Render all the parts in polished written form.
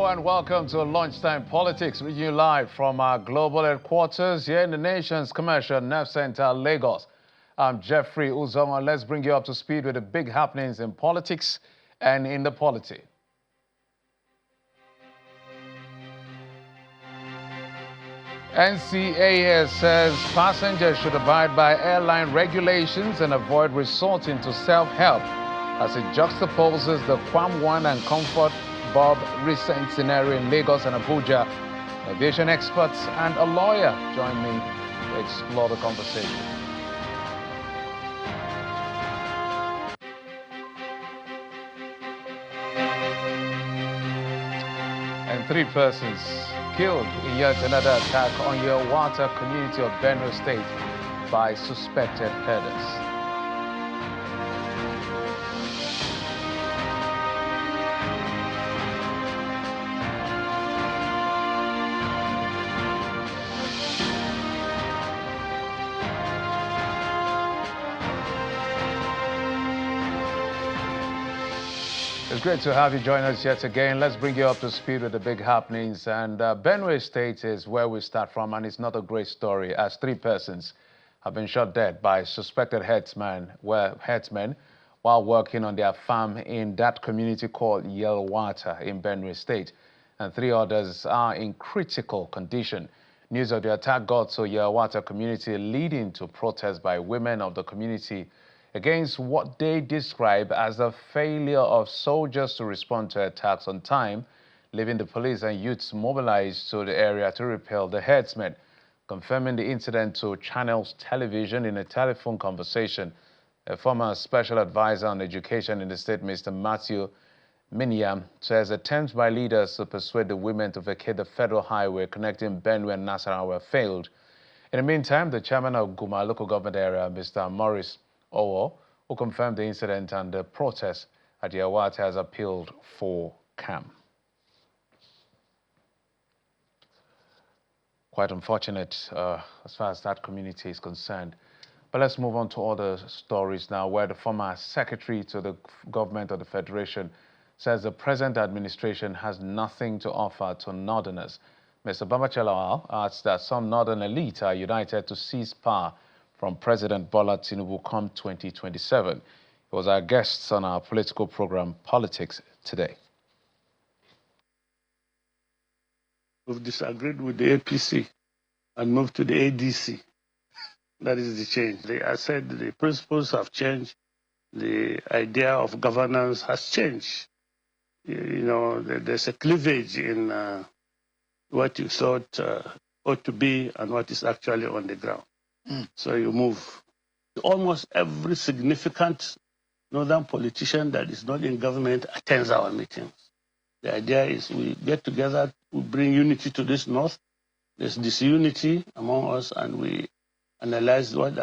Hello and welcome to Lunchtime Politics, reaching you live from our global headquarters here in the nation's commercial nerve center, Lagos. I'm Jeffrey Uzoma. Let's bring you up to speed with the big happenings in politics and in the polity. NCAA says passengers should abide by airline regulations and avoid resorting to self-help as it juxtaposes the Quam One and Comfort Bob recent scenario in Lagos and Abuja. Aviation experts and a lawyer join me to explore the conversation. And 3 persons killed in yet another attack on Yelwata community of Benue State by suspected herders. It's great to have you join us yet again. Let's bring you up to speed with the big happenings. And Benue State is where we start from, and it's not a great story, as 3 persons have been shot dead by suspected herdsmen while working on their farm in that community called Yelwata in Benue State. And 3 others are in critical condition. News of the attack got to Yelwata community, leading to protests by women of the community against what they describe as the failure of soldiers to respond to attacks on time, leaving the police and youths mobilized to the area to repel the herdsmen. Confirming the incident to Channels Television in a telephone conversation, a former special advisor on education in the state, Mr. Matthew Miniam, says attempts by leaders to persuade the women to vacate the federal highway connecting Benue and Nasarawa failed. In the meantime, the chairman of Guma local government area, Mr. Morris Owo, who confirmed the incident and the protest at Yelwata, has appealed for calm. Quite unfortunate as far as that community is concerned. But let's move on to other stories now, where the former secretary to the government of the Federation says the present administration has nothing to offer to Northerners. Mr. Babachelawal adds that some Northern elite are united to seize power from President Bola Tinubu come 2027. He was our guest on our political program, Politics Today. We've disagreed with the APC and moved to the ADC. That is the change. I said the principles have changed. The idea of governance has changed. You know, there's a cleavage in what you thought ought to be and what is actually on the ground. So you move. Almost every significant northern politician that is not in government attends our meetings. The idea is we get together, we bring unity to this north. There's disunity among us, and we analyze what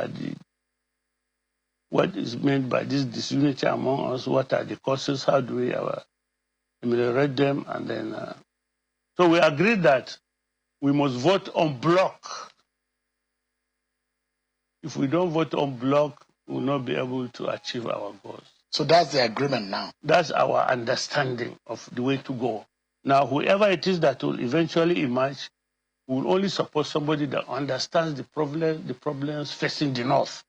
is meant by this disunity among us, what are the causes, how do we ameliorate them, and then so we agreed that we must vote en bloc. If we don't vote en bloc, we will not be able to achieve our goals. So that's the agreement now? That's our understanding of the way to go. Now, whoever it is that will eventually emerge, we will only support somebody that understands the problems facing the North,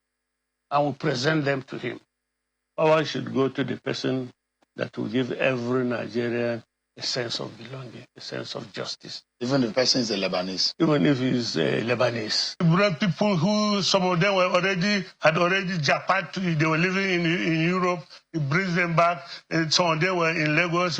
and will present them to him. Power should go to the person that will give every Nigerian a sense of belonging, a sense of justice. Even if the person is a Lebanese? Even if he's a Lebanese. We brought people who, some of them had already jackpot, they were living in Europe. He brings them back. And some of them were in Lagos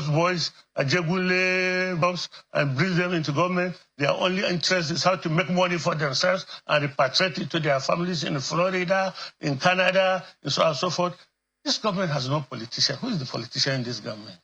boys, Ajegule boys, and brings them into government. Their only interest is how to make money for themselves and repatriate it to their families in Florida, in Canada, and so on and so forth. This government has no politician. Who is the politician in this government?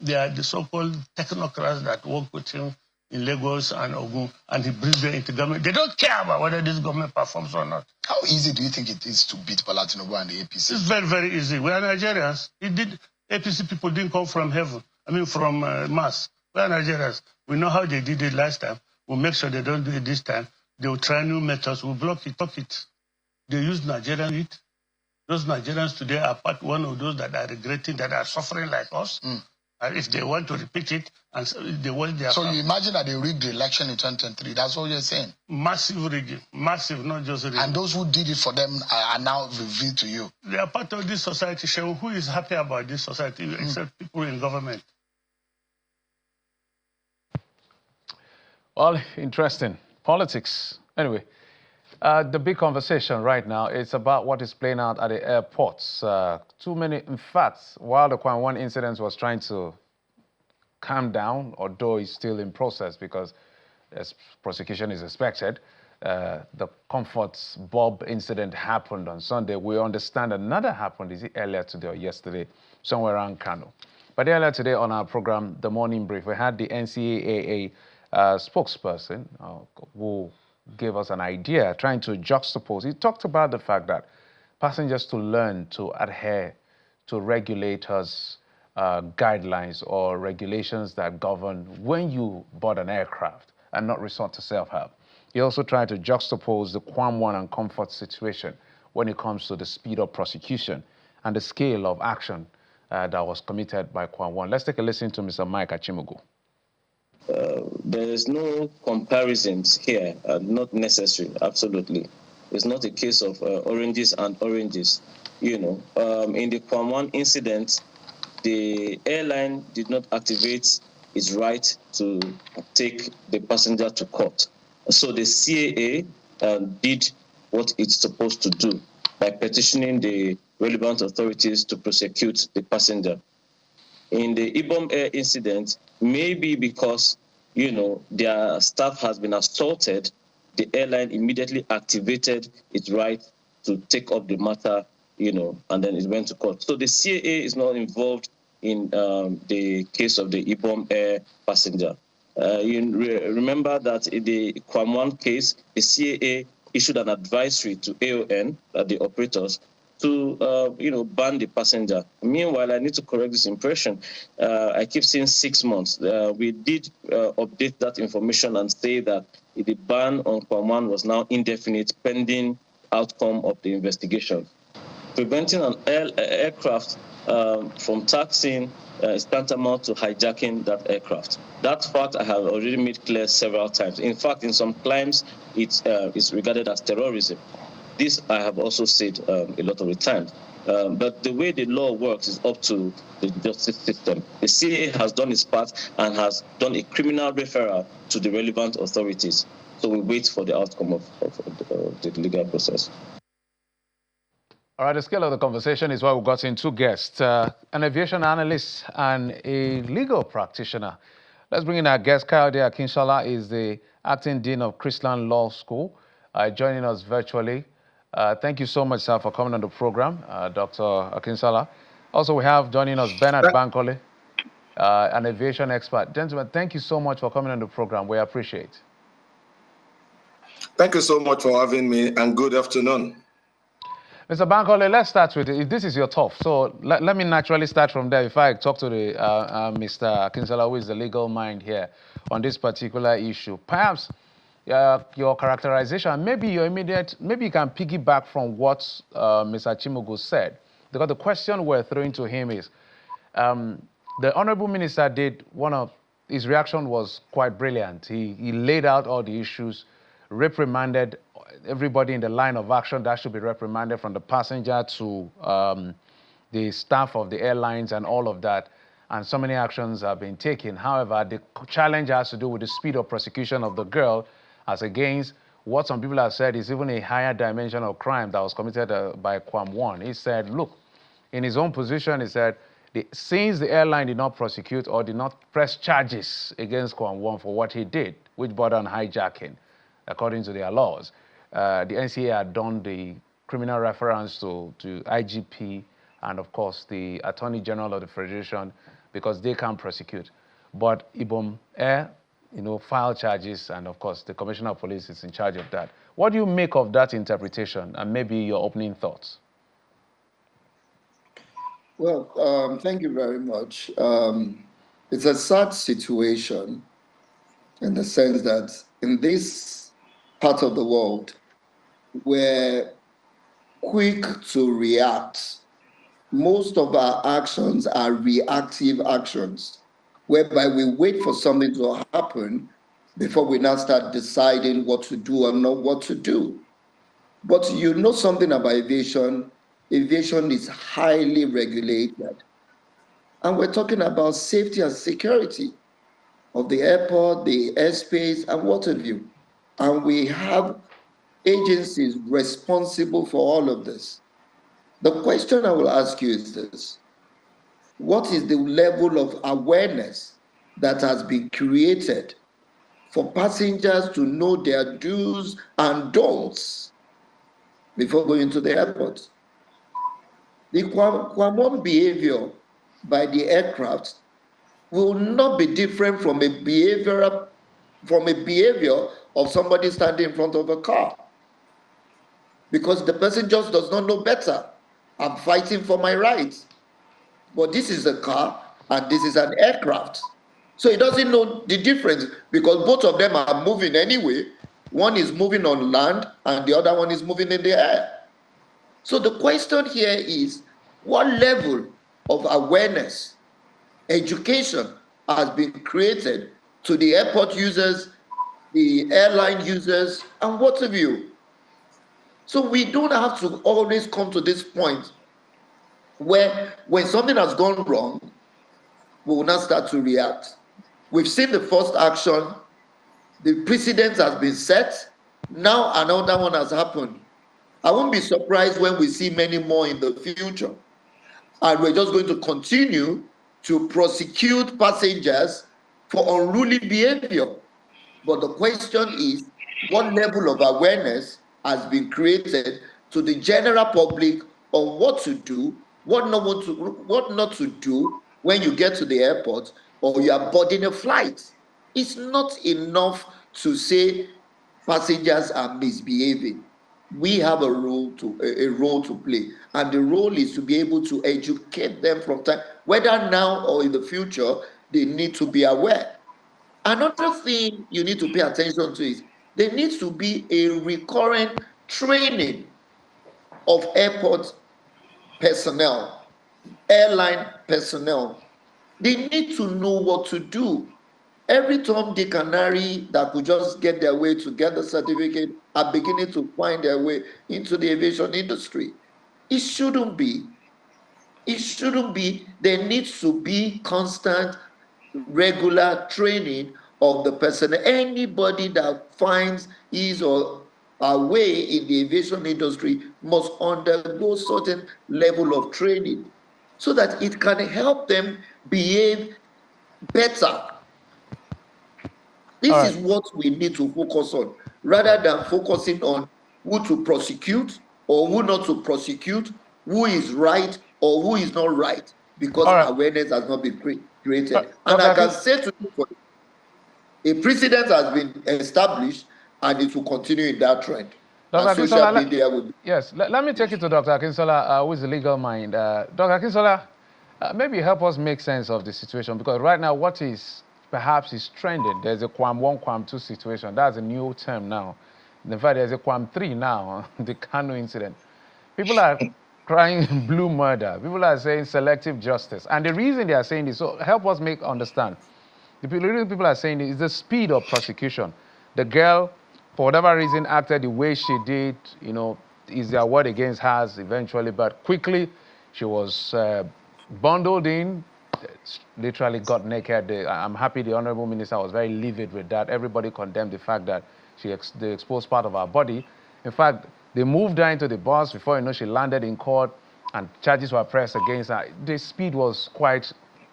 They are the so-called technocrats that work with him in Lagos and Ogun, and he brings them into government. They don't care about whether this government performs or not. How easy do you think it is to beat Bola Tinubu and the APC? It's very, very easy. We are Nigerians. APC people didn't come from heaven. From Mars. We are Nigerians. We know how they did it last time. We'll make sure they don't do it this time. They will try new methods. We'll block it. They use Nigerian youth. Those Nigerians today are one of those that are regretting, that are suffering like us. If they want to repeat it, and they want their... So you imagine that they rigged the election in 2023. That's what you're saying. Massive rigging. Massive, not just rigging. And those who did it for them are now revealed to you. They are part of this society. Who is happy about this society except people in government? Well, interesting. Politics. Anyway, the big conversation right now is about what is playing out at the airports. Too many, in fact, while the Kwan One incident was trying to calm down, although it's still in process because as prosecution is expected, the Comforts Bob incident happened on Sunday. We understand another happened, is it earlier today or yesterday, somewhere around Kano. But earlier today on our program, The Morning Brief, we had the NCAA spokesperson who gave us an idea, trying to juxtapose. He talked about the fact that passengers to learn to adhere to regulators' guidelines or regulations that govern when you board an aircraft and not resort to self-help. He also tried to juxtapose the Quam One and Comfort situation when it comes to the speed of prosecution and the scale of action that was committed by Quam One. Let's take a listen to Mr. Mike Achimugu. There is no comparisons here, not necessary, absolutely. It's not a case of oranges and oranges. You know, in the Quam One incident, the airline did not activate its right to take the passenger to court. So the CAA did what it's supposed to do by petitioning the relevant authorities to prosecute the passenger. In the Ibom Air incident, maybe because, you know, their staff has been assaulted, the airline immediately activated its right to take up the matter, you know, and then it went to court. So the CAA is not involved in the case of the Ibom Air passenger. You remember that in the Quam One case, the CAA issued an advisory to AON, the operators, to you know, ban the passenger. Meanwhile, I need to correct this impression. I keep saying 6 months. We did update that information and say that the ban on Quam One was now indefinite pending outcome of the investigation. Preventing an aircraft from taxiing is tantamount to hijacking that aircraft. That fact I have already made clear several times. In fact, in some climes, it's regarded as terrorism. This I have also said a lot of the time. But the way the law works is up to the justice system. The CAA has done its part and has done a criminal referral to the relevant authorities. So we wait for the outcome of the legal process. All right, the scale of the conversation is why we got in two guests, an aviation analyst and a legal practitioner. Let's bring in our guest. Kayode Akinshola is the acting dean of Chrisland Law School, joining us virtually. Thank you so much, sir, for coming on the program, Dr. Akinshola. Also, we have joining us Bernard Bankole, an aviation expert. Gentlemen, thank you so much for coming on the program. We appreciate it. Thank you so much for having me, and good afternoon. Mr. Bankole, let's start with it. This is your turf, so let me naturally start from there. If I talk to the Mr. Akinshola, who is the legal mind here on this particular issue, perhaps your characterization, maybe you can piggyback from what Mr. Achimugu said, because the question we're throwing to him is, the Honorable Minister his reaction was quite brilliant. He laid out all the issues, reprimanded everybody in the line of action that should be reprimanded, from the passenger to the staff of the airlines and all of that. And so many actions have been taken. However, the challenge has to do with the speed of prosecution of the girl, as against what some people have said is even a higher dimension of crime that was committed by Quam One. He said, look, in his own position, he said, since the airline did not prosecute or did not press charges against Quam One for what he did, which bordered on hijacking, according to their laws, the NCA had done the criminal reference to IGP and, of course, the Attorney General of the Federation, because they can't prosecute. But Ibom Air, filed charges, and, of course, the Commissioner of Police is in charge of that. What do you make of that interpretation, and maybe your opening thoughts? Well, thank you very much. It's a sad situation in the sense that in this part of the world, we're quick to react most of our actions are reactive actions, whereby we wait for something to happen before we now start deciding what to do or not what to do. But you know something about aviation. Aviation is highly regulated. And we're talking about safety and security of the airport, the airspace, and what have you. And we have agencies responsible for all of this. The question I will ask you is this: what is the level of awareness that has been created for passengers to know their do's and don'ts before going to the airport? The common behavior by the aircraft will not be different from a behavior of somebody standing in front of a car, because the person just does not know better. I'm fighting for my rights, but this is a car and this is an aircraft. So he doesn't know the difference, because both of them are moving anyway. One is moving on land and the other one is moving in the air. So the question here is, what level of awareness, education has been created to the airport users, the airline users, and what have you? So we don't have to always come to this point where when something has gone wrong, we will not start to react. We've seen the first action, the precedent has been set, now another one has happened. I won't be surprised when we see many more in the future. And we're just going to continue to prosecute passengers for unruly behavior. But the question is, what level of awareness has been created to the general public on what to do, what not to do when you get to the airport or you are boarding a flight? It's not enough to say passengers are misbehaving. We have a role to play, and the role is to be able to educate them from time, whether now or in the future. They need to be aware. Another thing you need to pay attention to is there needs to be a recurrent training of airport personnel, airline personnel. They need to know what to do. Every Tom, Dick, and Harry that could just get their way to get the certificate are beginning to find their way into the aviation industry. It shouldn't be. It shouldn't be. There needs to be constant, regular training of the person. Anybody that finds his or her way in the aviation industry must undergo certain level of training so that it can help them behave better. This is what we need to focus on, rather than focusing on who to prosecute or who not to prosecute, who is right or who is not right, because All right. awareness has not been created. And Dr. I can Akin, say to you, a precedent has been established and it will continue in that trend. And Dr. social Akinsola, media will be. yes, let me take you to Dr. Akinsola, who is the legal mind. Dr. Akinsola, maybe help us make sense of the situation, because right now what is perhaps is trending, there's a Quam 1, Quam 2 situation. That's a new term now. In fact, there's a Quam 3 now, the Kano incident. People are crying blue murder. People are saying selective justice. And the reason they are saying this, so help us understand. The reason people are saying is the speed of prosecution. The girl, for whatever reason, acted the way she did, is their word against hers eventually, but quickly she was bundled in, literally got naked. I'm happy the Honorable Minister was very livid with that. Everybody condemned the fact that they exposed part of her body. In fact, they moved her into the bus. Before you know, she landed in court and charges were pressed against her. The speed was quite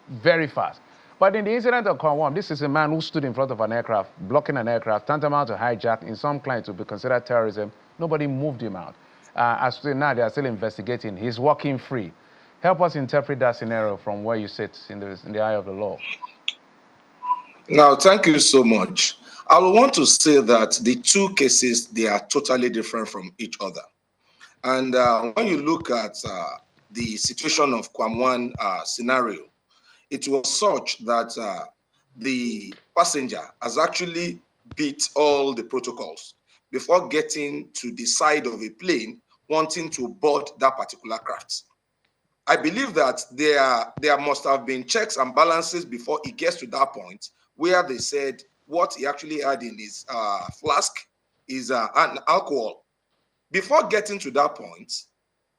very fast. But in the incident of Conwam, this is a man who stood in front of an aircraft, blocking an aircraft, tantamount to hijack. In some clients would be considered terrorism. Nobody moved him out. As to now, they are still investigating. He's walking free. Help us interpret that scenario from where you sit in the eye of the law. Now, thank you so much. I want to say that the two cases, they are totally different from each other. And when you look at the situation of Kwamwan scenario, it was such that the passenger has actually beat all the protocols before getting to the side of a plane wanting to board that particular craft. I believe that there must have been checks and balances before it gets to that point where they said what he actually had in his flask is an alcohol. Before getting to that point,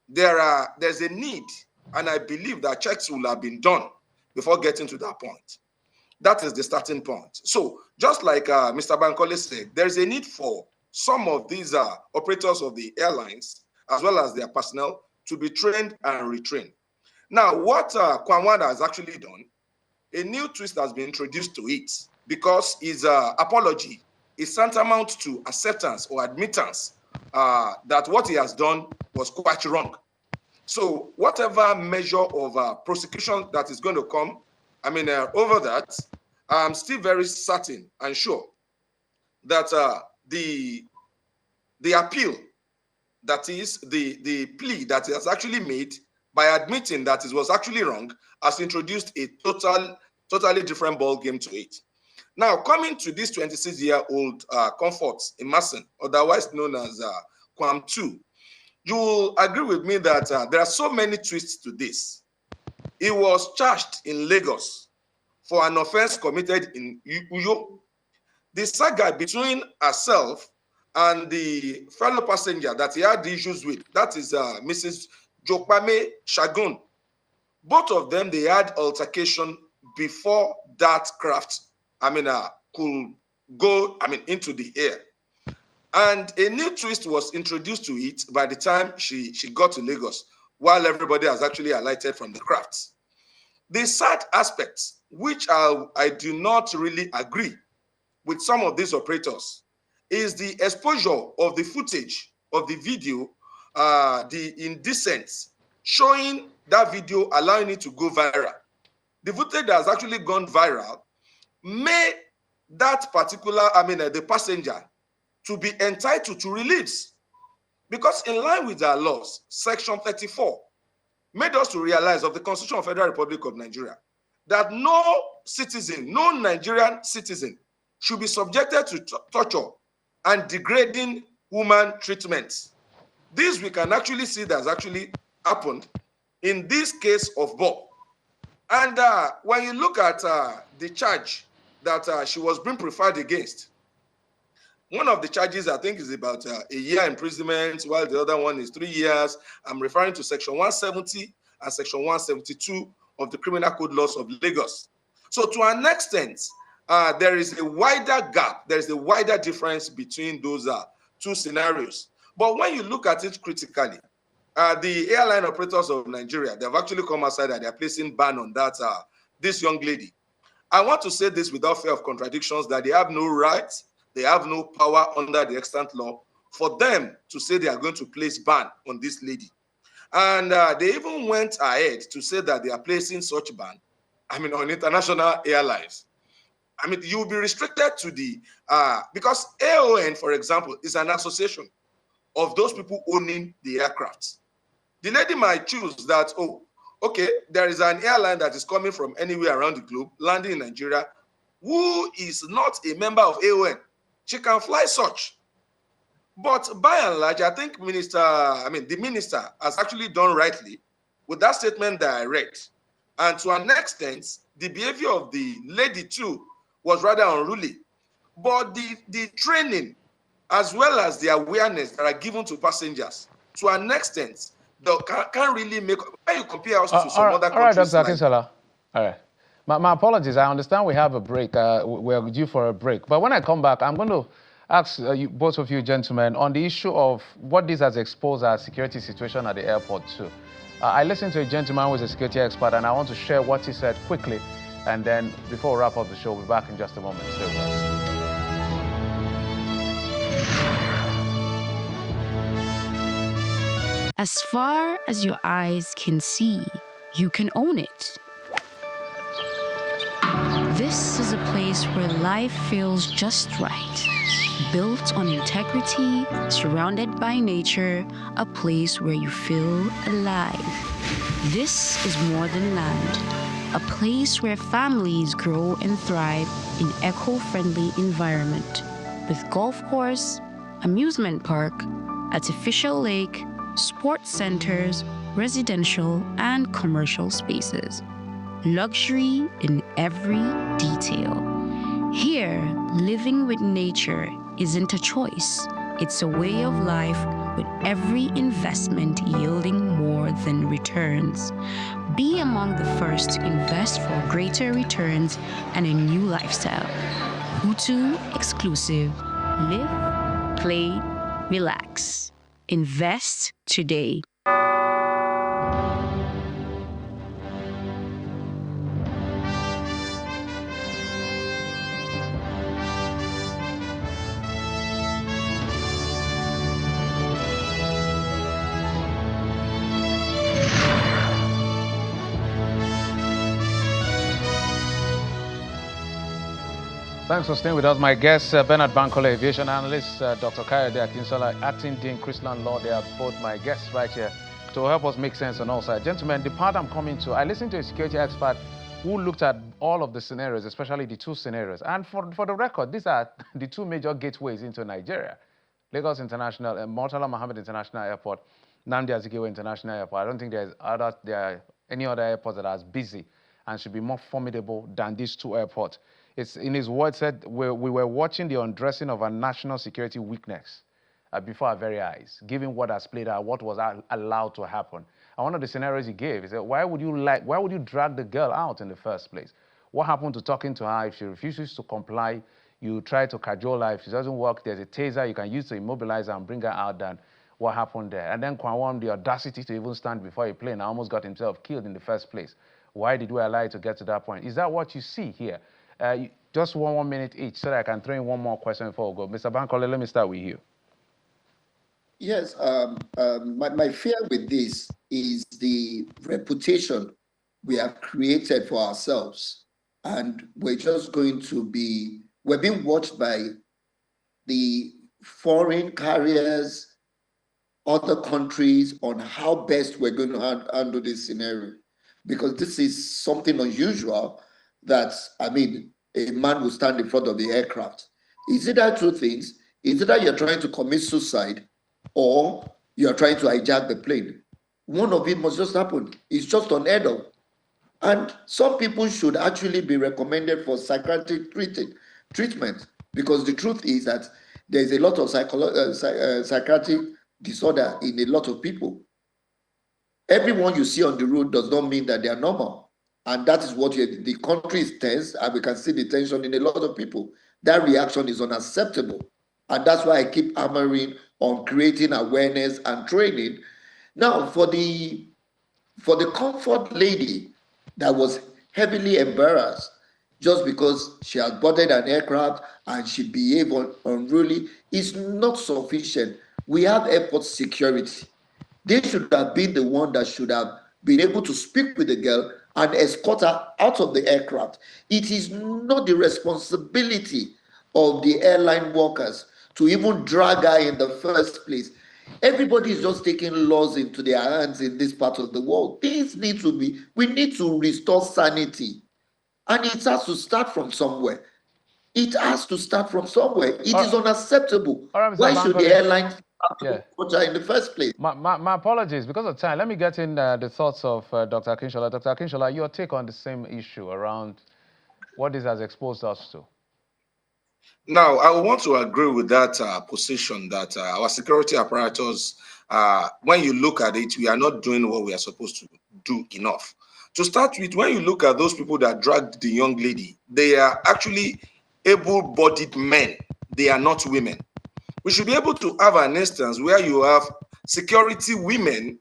there's a need, and I believe that checks will have been done before getting to that point. That is the starting point. So just like Mr. Bankole said, there's a need for some of these operators of the airlines, as well as their personnel, to be trained and retrained. Now, what Kwanwada has actually done, a new twist has been introduced to it because his apology is tantamount to acceptance or admittance that what he has done was quite wrong. So whatever measure of prosecution that is going to come, over that, I'm still very certain and sure that the appeal, that is the plea that he has actually made by admitting that it was actually wrong, has introduced a totally different ball game to it. Now, coming to this 26-year-old Comfort Emerson, otherwise known as Kwam 2, you will agree with me that there are so many twists to this. He was charged in Lagos for an offense committed in Uyo. The saga between herself and the fellow passenger that he had issues with, that is Mrs. Jokpame Shagun. Both of them, they had altercation before that craft, could go, into the air. And a new twist was introduced to it by the time she got to Lagos, while everybody has actually alighted from the craft. The sad aspects, which I do not really agree with some of these operators, is the exposure of the footage of the video, the indecence, showing that video, allowing it to go viral. The footage that has actually gone viral made that particular, the passenger, to be entitled to release. Because in line with our laws, Section 34 made us to realize of the Constitution of the Federal Republic of Nigeria that no citizen, no Nigerian citizen should be subjected to torture and degrading human treatment. This we can actually see that has actually happened in this case of Bob. And when you look at the charge that she was being preferred against, one of the charges, I think, is about a year imprisonment, while the other one is 3 years. I'm referring to Section 170 and Section 172 of the Criminal Code Laws of Lagos. So to an extent, there is a wider gap, there is a wider difference between those two scenarios. But when you look at it critically, the airline operators of Nigeria, they have actually come outside and they're placing ban on that, this young lady. I want to say this without fear of contradictions, that they have no rights, they have no power under the extant law for them to say they are going to place ban on this lady. And they even went ahead to say that they are placing such ban, on international airlines. You will be restricted to the, because AON, for example, is an association of those people owning the aircraft. The lady might choose that, oh, okay, there is an airline that is coming from anywhere around the globe, landing in Nigeria, who is not a member of AON. She can fly such. But by and large, I think the minister has actually done rightly with that statement that I read. And to an extent, the behavior of the lady too was rather unruly. But the training, as well as the awareness that are given to passengers, to an extent, can't really make, when you compare us to some other countries. All right, Dr. Akinsala. All right. My apologies. I understand we have a break. We're due for a break. But when I come back, I'm going to ask both of you gentlemen on the issue of what this has exposed our security situation at the airport too. I listened to a gentleman who is a security expert, and I want to share what he said quickly. And then before we wrap up the show, we'll be back in just a moment. Stay with us. As far as your eyes can see, you can own it. This is a place where life feels just right. Built on integrity, surrounded by nature, a place where you feel alive. This is more than land, a place where families grow and thrive in eco-friendly environment, with golf course, amusement park, artificial lake, sports centers, residential, and commercial spaces. Luxury in every detail. Here, living with nature isn't a choice, it's a way of life with every investment yielding more than returns. Be among the first to invest for greater returns and a new lifestyle. Hutu exclusive. Live, play, relax. Invest today. Thanks for staying with us. My guests, Bernard Bankole, aviation analyst, Dr. Kayode Akinsola, acting dean, Chrisland Law. They are both my guests right here to help us make sense on all sides. Gentlemen, the part I'm coming to, I listened to a security expert who looked at all of the scenarios, especially the two scenarios. And for the record, these are the two major gateways into Nigeria. Lagos International, Murtala Mohammed International Airport, Nnamdi Azikiwe International Airport. I don't think there are any other airports that are as busy and should be more formidable than these two airports. It's in his words said we were watching the undressing of a national security weakness before our very eyes, given what has played out, what was allowed to happen. And one of the scenarios he gave, he said, why would you drag the girl out in the first place? What happened to talking to her? If she refuses to comply, you try to cajole her. If it doesn't work, there's a taser you can use to immobilize her and bring her out. Then what happened there? And then Kwanwam, the audacity to even stand before a plane, almost got himself killed in the first place. Why did we allow it to get to that point? Is that what you see here? Just one minute each so that I can throw in one more question before we go. Mr. Bankole, let me start with you. Yes, my fear with this is the reputation we have created for ourselves. And we're being watched by the foreign carriers, other countries on how best we're going to handle this scenario. Because this is something unusual that, I mean, a man will stand in front of the aircraft. Is it that two things? Is it that you're trying to commit suicide or you're trying to hijack the plane? One of it must just happen. It's just unheard of. And some people should actually be recommended for psychiatric treatment because the truth is that there's a lot of psychiatric disorder in a lot of people. Everyone you see on the road does not mean that they are normal. And that is what the country is tense, and we can see the tension in a lot of people. That reaction is unacceptable. And that's why I keep hammering on creating awareness and training. Now, for the comfort lady that was heavily embarrassed just because she had boarded an aircraft and she behaved unruly is not sufficient. We have airport security. They should have been the one that should have been able to speak with the girl and escort her out of the aircraft. It is not the responsibility of the airline workers to even drag her in the first place. Everybody is just taking laws into their hands in this part of the world. We need to restore sanity. And it has to start from somewhere. It has to start from somewhere. It is unacceptable. All right, Mr. Why should the Bankole. airlines have to put her in the first place? My apologies because of time. Let me get in the thoughts of Dr. Akinsola. Dr. Akinsola, your take on the same issue around what this has exposed us to. Now, I want to agree with that position that our security apparatus, when you look at it, we are not doing what we are supposed to do enough. To start with, when you look at those people that dragged the young lady, they are actually able-bodied men. They are not women. We should be able to have an instance where you have security women.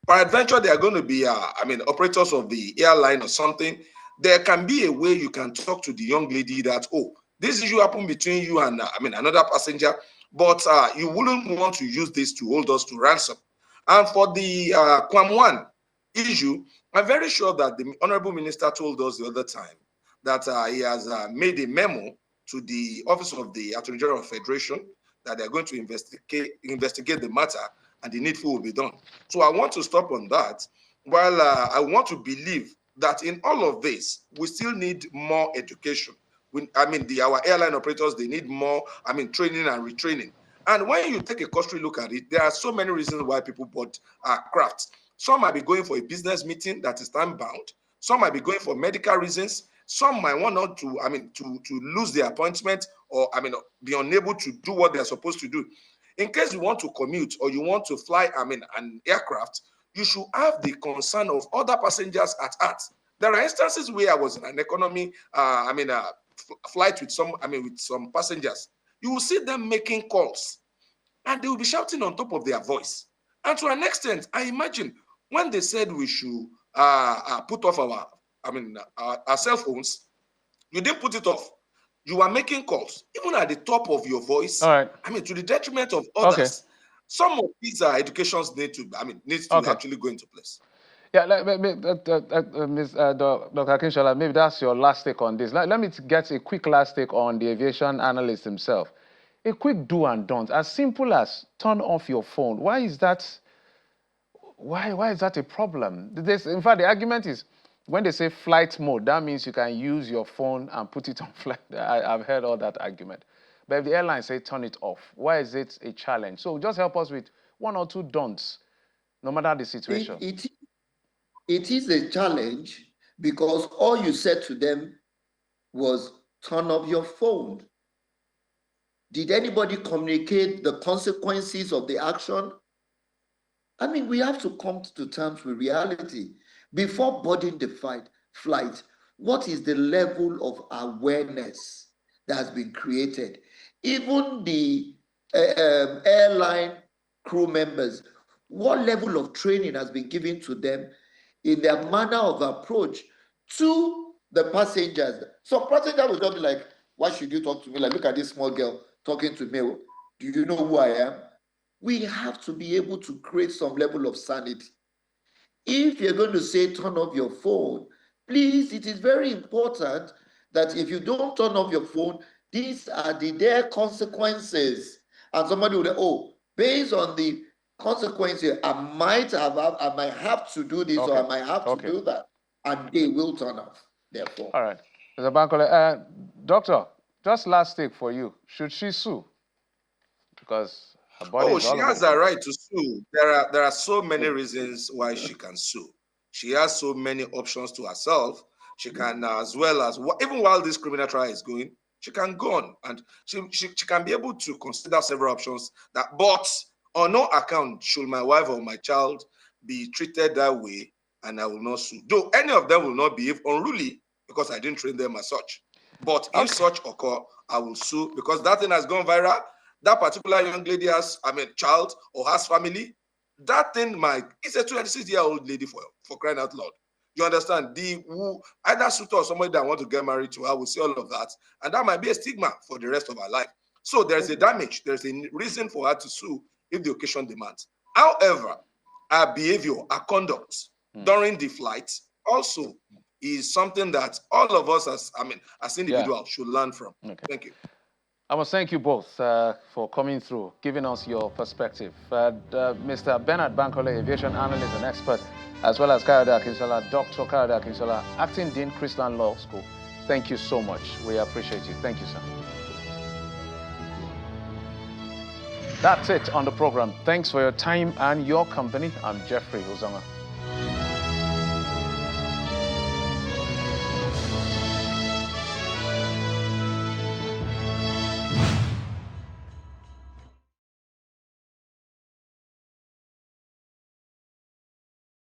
Peradventure, they are going to be, operators of the airline or something. There can be a way you can talk to the young lady that, oh, this issue happened between you and another passenger, but you wouldn't want to use this to hold us to ransom. And for the Kwamwan issue, I'm very sure that the Honorable Minister told us the other time that he has made a memo to the Office of the Attorney General of Federation that they're going to investigate the matter and the needful will be done. So I want to stop on that. While I want to believe that in all of this, we still need more education. Our airline operators, they need more, training and retraining. And when you take a cursory look at it, there are so many reasons why people board crafts. Some might be going for a business meeting that is time bound. Some might be going for medical reasons. Some might want not to, to lose their appointment, or be unable to do what they're supposed to do. In case you want to commute or you want to fly, an aircraft, you should have the concern of other passengers at heart. There are instances where I was in an economy, flight with some passengers. You will see them making calls, and they will be shouting on top of their voice. And to an extent, I imagine when they said we should put off our cell phones, you didn't put it off. You are making calls, even at the top of your voice. All right. To the detriment of others. Okay. Some of these educations needs to actually go into place. Yeah, Dr. Akinshola, maybe that's your last take on this. Let me get a quick last take on the aviation analyst himself. A quick do and don't, as simple as turn off your phone. Why is that? Why is that a problem? In fact, the argument is when they say flight mode, that means you can use your phone and put it on flight. I've heard all that argument. But if the airline say turn it off, why is it a challenge? So just help us with one or two don'ts, no matter the situation. It is a challenge because all you said to them was turn off your phone. Did anybody communicate the consequences of the action? We have to come to terms with reality. Before boarding the flight, what is the level of awareness that has been created? Even the airline crew members, what level of training has been given to them in their manner of approach to the passengers? Some passengers will just be like, why should you talk to me? Like, look at this small girl talking to me. Do you know who I am? We have to be able to create some level of sanity. If you're going to say turn off your phone, please, it is very important that if you don't turn off your phone, these are their consequences. And somebody will say, oh, based on the consequences, I might have to do this, or I might have to do that. And they will turn off their phone. All right. Mr. Bankole, Doctor, just last take for you. Should she sue? Because her body is all she has over. a right to sue. There are so many reasons why she can sue. She has so many options to herself. She can, as well as, even while this criminal trial is going, she can go on, and she can be able to consider several options. But on no account should my wife or my child be treated that way, and I will not sue. Though any of them will not be unruly because I didn't train them as such. But if such occur, I will sue, because that thing has gone viral. That particular young lady has, child or has family. That thing it's a 26-year-old lady for crying out loud. You understand? Either suitor or somebody that want to get married to her will see all of that, and that might be a stigma for the rest of her life. So there's a damage. There's a reason for her to sue if the occasion demands. However, our behavior, our conduct during the flight also is something that all of us as individuals should learn from. Okay. Thank you. I must thank you both for coming through, giving us your perspective. Mr. Bernard Bankole, aviation analyst and expert, as well as Kayode Akinsola, Dr. Kayode Akinsola, Acting Dean, Christian Law School. Thank you so much. We appreciate you. Thank you, sir. That's it on the program. Thanks for your time and your company. I'm Jeffrey Uzama.